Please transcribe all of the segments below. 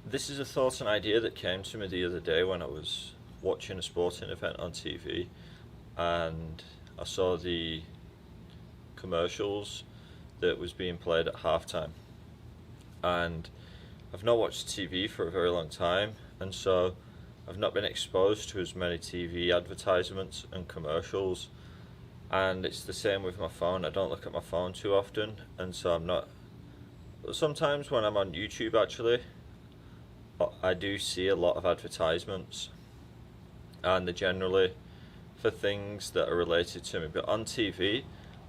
This is a thought and idea that came to me the other day when I was watching a sporting event on TV, and I saw the commercials that was being played at halftime. And I've not watched TV for a very long time, and so I've not been exposed to as many TV advertisements and commercials. And it's the same with my phone. I don't look at my phone too often, and so I'm not. Sometimes when I'm on YouTube, actually, I do see a lot of advertisements, and they're generally for things that are related to me. But on TV,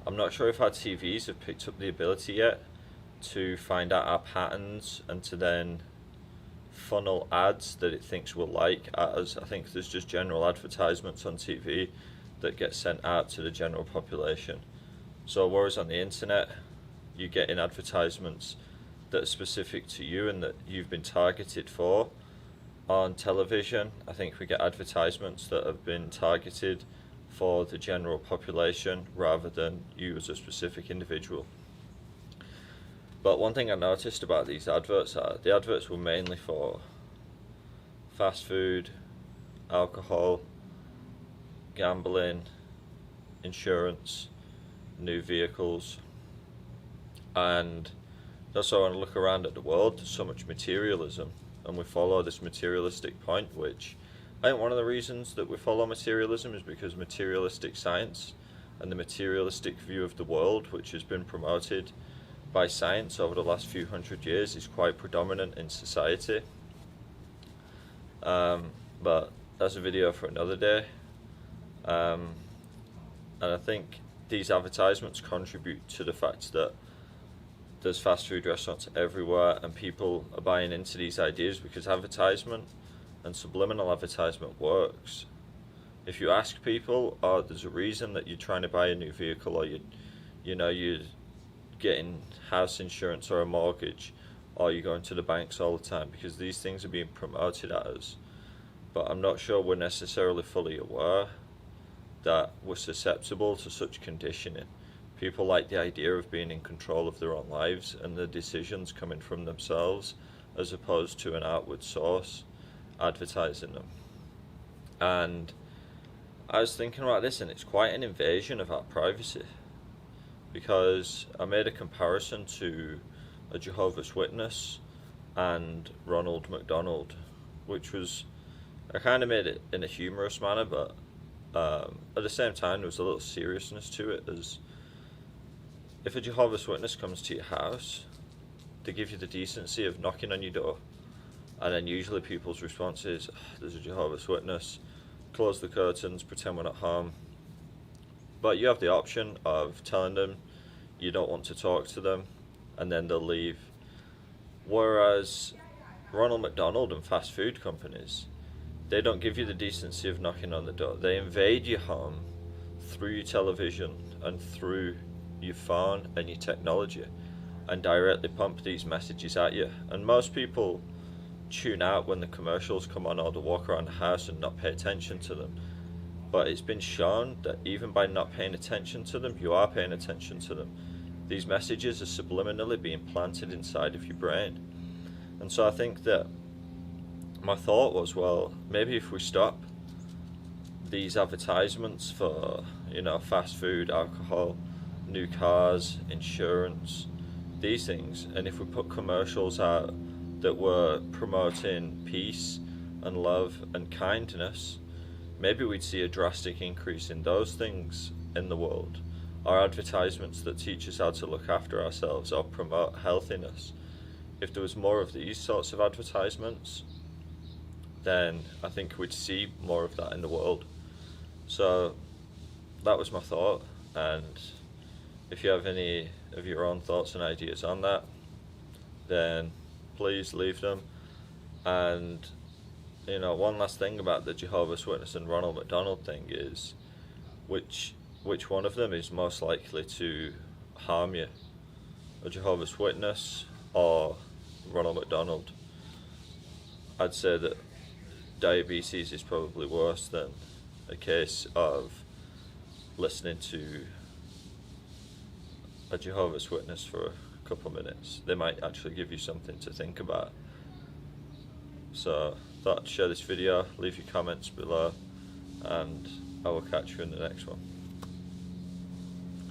I'm not sure if our TVs have picked up the ability yet to find out our patterns and to then funnel ads that it thinks we'll like at us. I think there's just general advertisements on TV that get sent out to the general population. So whereas on the internet, you get in advertisements that are specific to you and that you've been targeted for. On television, I think we get advertisements that have been targeted for the general population rather than you as a specific individual. But one thing I noticed about these adverts are the adverts were mainly for fast food, alcohol, gambling, insurance, new vehicles, and also when I look around at the world, there's so much materialism, and we follow this materialistic point, which I think one of the reasons that we follow materialism is because materialistic science and the materialistic view of the world, which has been promoted by science over the last few hundred years, is quite predominant in society. But that's a video for another day. And I think these advertisements contribute to the fact that there's fast food restaurants everywhere, and people are buying into these ideas because advertisement and subliminal advertisement works. If you ask people, oh, there's a reason that you're trying to buy a new vehicle, or you're getting house insurance or a mortgage, or you're going to the banks all the time, because these things are being promoted at us. But I'm not sure we're necessarily fully aware that we're susceptible to such conditioning. People like the idea of being in control of their own lives and the decisions coming from themselves as opposed to an outward source advertising them. And I was thinking about this, and it's quite an invasion of our privacy, because I made a comparison to a Jehovah's Witness and Ronald McDonald, which was, I kind of made it in a humorous manner, but at the same time there was a little seriousness to it, as if a Jehovah's Witness comes to your house, they give you the decency of knocking on your door, and then usually people's response is, there's a Jehovah's Witness, close the curtains, pretend we're not home. But you have the option of telling them you don't want to talk to them, and then they'll leave. Whereas Ronald McDonald and fast food companies, they don't give you the decency of knocking on the door. They invade your home through your television and through your phone and your technology, and directly pump these messages at you. And most people tune out when the commercials come on, or they walk around the house and not pay attention to them. But it's been shown that even by not paying attention to them, you are paying attention to them. These messages are subliminally being planted inside of your brain. And so I think that my thought was, well, maybe if we stop these advertisements for, fast food, alcohol, new cars, insurance, these things, and if we put commercials out that were promoting peace and love and kindness, maybe we'd see a drastic increase in those things in the world. Or advertisements that teach us how to look after ourselves or promote healthiness. If there was more of these sorts of advertisements, then I think we'd see more of that in the world. So that was my thought, and if you have any of your own thoughts and ideas on that, then please leave them. And one last thing about the Jehovah's Witness and Ronald McDonald thing is, which one of them is most likely to harm you? A Jehovah's Witness or Ronald McDonald? I'd say that diabetes is probably worse than a case of listening to a Jehovah's Witness for a couple minutes. They might actually give you something to think about. So thought I'd share this video, leave your comments below, and I will catch you in the next one.